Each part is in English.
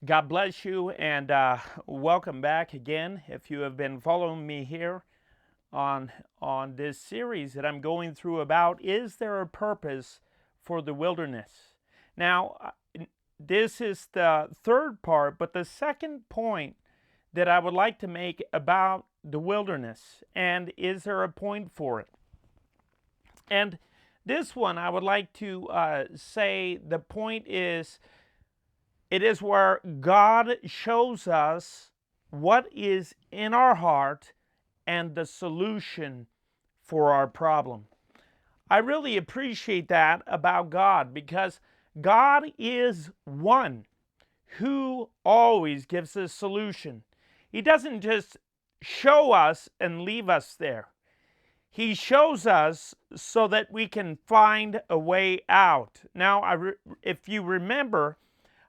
God bless you and welcome back again. If you have been following me here on this series that I'm going through about is there a purpose for the wilderness? Now, this is the third part, but the second point that I would like to make about the wilderness and is there a point for it? And this one I would like to say the point is it is where God shows us what is in our heart and the solution for our problem. I really appreciate that about God because God is one who always gives a solution. He doesn't just show us and leave us there. He shows us so that we can find a way out. Now, if you remember,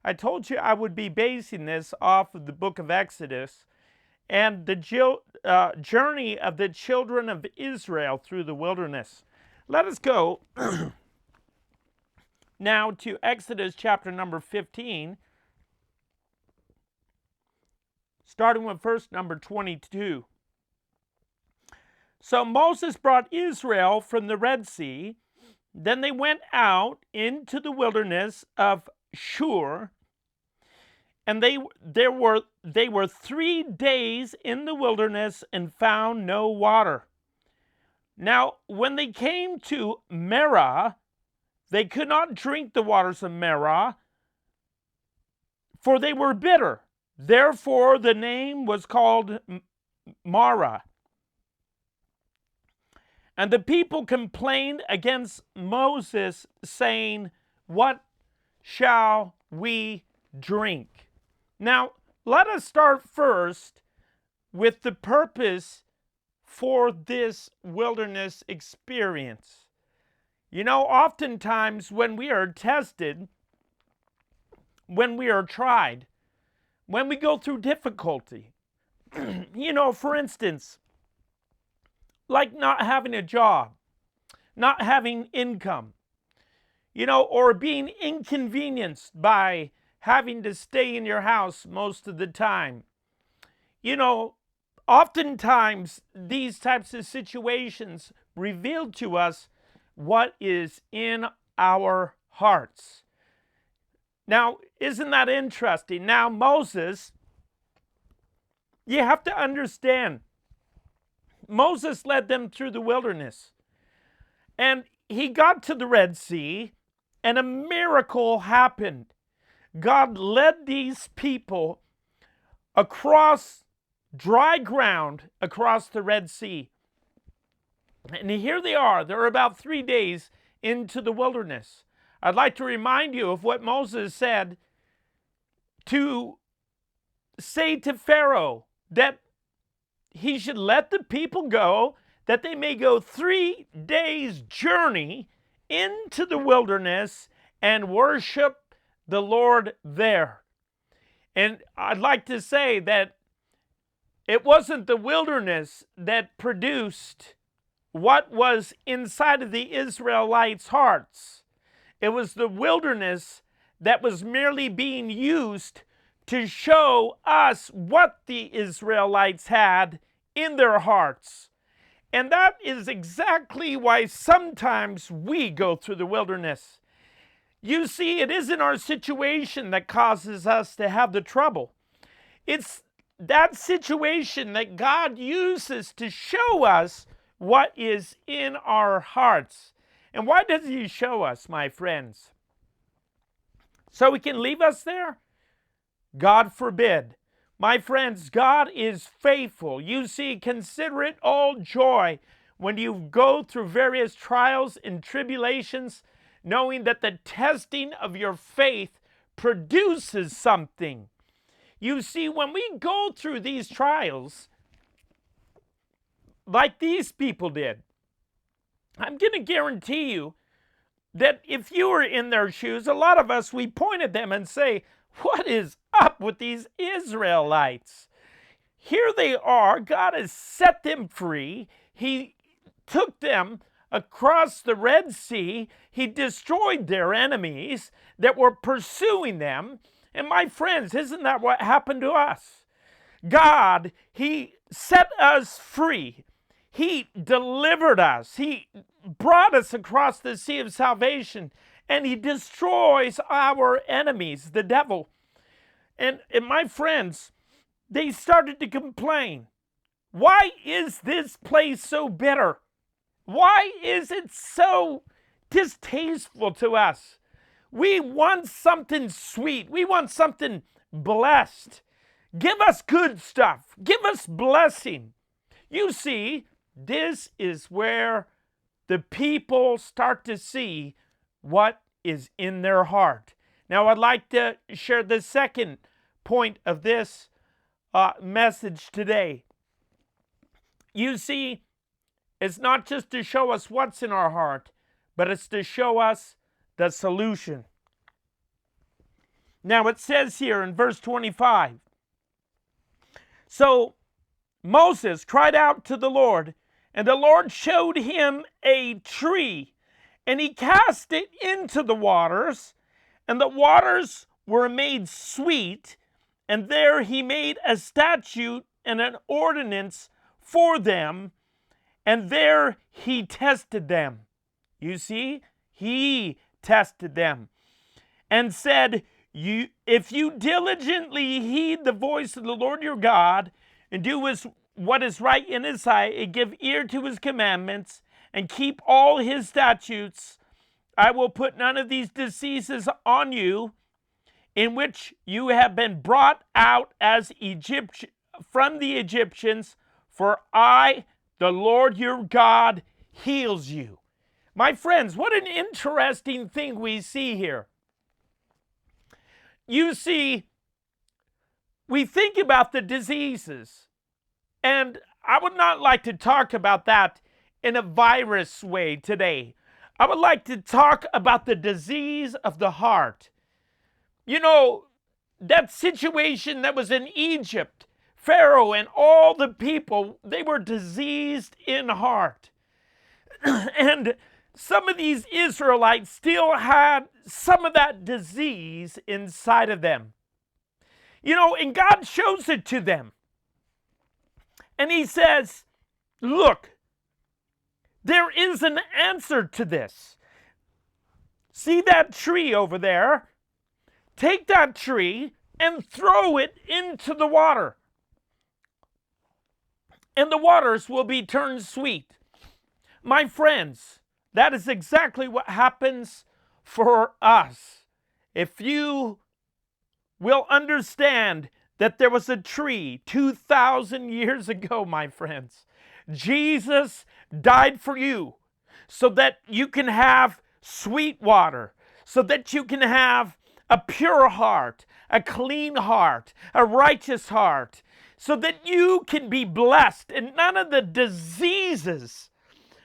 I told you I would be basing this off of the book of Exodus and the journey of the children of Israel through the wilderness. Let us go now to Exodus chapter number 15, starting with verse number 22. So Moses brought Israel from the Red Sea. Then they went out into the wilderness of Shur, and they were 3 days in the wilderness and found no water. Now, when they came to Marah, they could not drink the waters of Marah, for they were bitter. Therefore, the name was called Marah. And the people complained against Moses, saying, "What shall we drink?" Now, let us start first with the purpose for this wilderness experience. You know, oftentimes when we are tested, when we are tried, when we go through difficulty, for instance, like not having a job, not having income, or being inconvenienced by having to stay in your house most of the time. Oftentimes these types of situations reveal to us what is in our hearts. Now, isn't that interesting? Now, Moses, you have to understand, Moses led them through the wilderness. And he got to the Red Sea, and a miracle happened. God led these people across dry ground, across the Red Sea. And here they are. They're about 3 days into the wilderness. I'd like to remind you of what Moses said to say to Pharaoh that he should let the people go, that they may go 3 days' journey into the wilderness and worship the Lord there. And I'd like to say that it wasn't the wilderness that produced what was inside of the Israelites' hearts. It was the wilderness that was merely being used to show us what the Israelites had in their hearts. And that is exactly why sometimes we go through the wilderness. You see, it isn't our situation that causes us to have the trouble. It's that situation that God uses to show us what is in our hearts. And why does he show us, my friends? So he can leave us there? God forbid. My friends, God is faithful. You see, consider it all joy when you go through various trials and tribulations, knowing that the testing of your faith produces something. You see, when we go through these trials, like these people did, I'm going to guarantee you that if you were in their shoes, a lot of us, we point at them and say, "What is up with these Israelites? Here they are. God has set them free. He took them across the Red Sea. He destroyed their enemies that were pursuing them. And my friends, isn't that what happened to us? God, He set us free. He delivered us. He brought us across the sea of salvation, and He destroys our enemies, the devil. And my friends, they started to complain. Why is this place so bitter? Why is it so distasteful to us? We want something sweet. We want something blessed. Give us good stuff. Give us blessing. You see, this is where the people start to see what is in their heart. Now, I'd like to share the second point of this message today. You see, it's not just to show us what's in our heart, but it's to show us the solution. Now, it says here in verse 25, so Moses cried out to the Lord, and the Lord showed him a tree, and he cast it into the waters, and the waters were made sweet, and there he made a statute and an ordinance for them, and there he tested them. You see, he tested them and said, if you diligently heed the voice of the Lord your God and do what is right in his sight and give ear to his commandments and keep all his statutes, I will put none of these diseases on you in which you have been brought out as from the Egyptians, for I, the Lord your God, heals you. My friends, what an interesting thing we see here. You see, we think about the diseases, and I would not like to talk about that in a virus way today. I would like to talk about the disease of the heart. You know, that situation that was in Egypt, Pharaoh and all the people, they were diseased in heart. And some of these Israelites still had some of that disease inside of them. You know, and God shows it to them. And he says, look, there is an answer to this. See that tree over there? Take that tree and throw it into the water, and the waters will be turned sweet. My friends, that is exactly what happens for us. If you will understand that there was a tree 2,000 years ago, my friends, Jesus died for you so that you can have sweet water, so that you can have a pure heart, a clean heart, a righteous heart, so that you can be blessed, and none of the diseases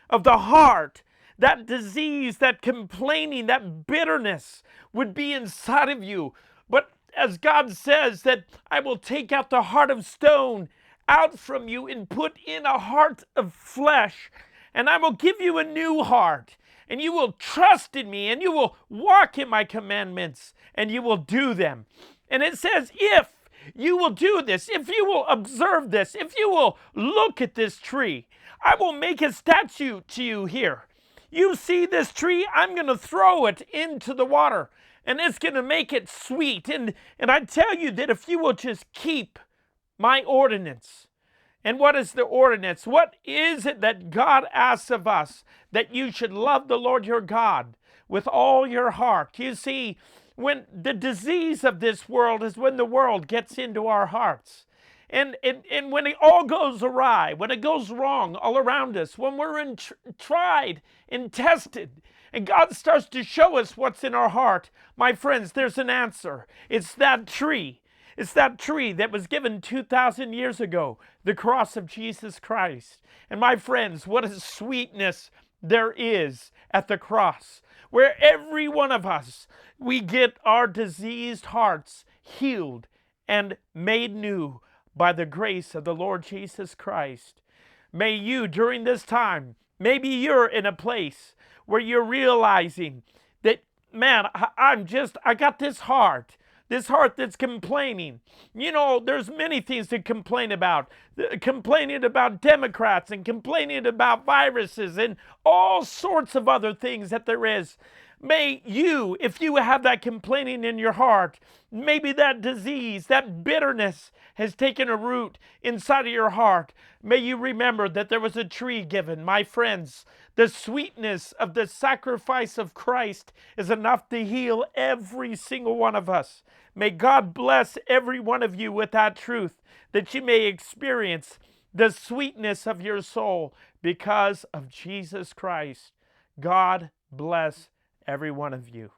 of the heart, that disease, that complaining, that bitterness would be inside of you. But as God says that I will take out the heart of stone out from you and put in a heart of flesh, and I will give you a new heart, and you will trust in me, and you will walk in my commandments, and you will do them. And it says, if you will do this, if you will observe this, if you will look at this tree, I will make a statute to you here. You see this tree? I'm going to throw it into the water, and it's going to make it sweet. And I tell you that if you will just keep my ordinance. And what is the ordinance? What is it that God asks of us? That you should love the Lord your God with all your heart. You see, when the disease of this world is when the world gets into our hearts. And when it all goes awry, when it goes wrong all around us, when we're tried and tested, and God starts to show us what's in our heart, my friends, there's an answer. It's that tree. It's that tree that was given 2,000 years ago, the cross of Jesus Christ. And my friends, what a sweetness there is at the cross, where every one of us, we get our diseased hearts healed and made new by the grace of the Lord Jesus Christ. May you, during this time, maybe you're in a place where you're realizing that, man, I got this heart this heart that's complaining. You know, there's many things to complain about. Complaining about Democrats and complaining about viruses and all sorts of other things that there is. May you, if you have that complaining in your heart, maybe that disease, that bitterness has taken a root inside of your heart. May you remember that there was a tree given. My friends, the sweetness of the sacrifice of Christ is enough to heal every single one of us. May God bless every one of you with that truth, that you may experience the sweetness of your soul because of Jesus Christ. God bless every one of you.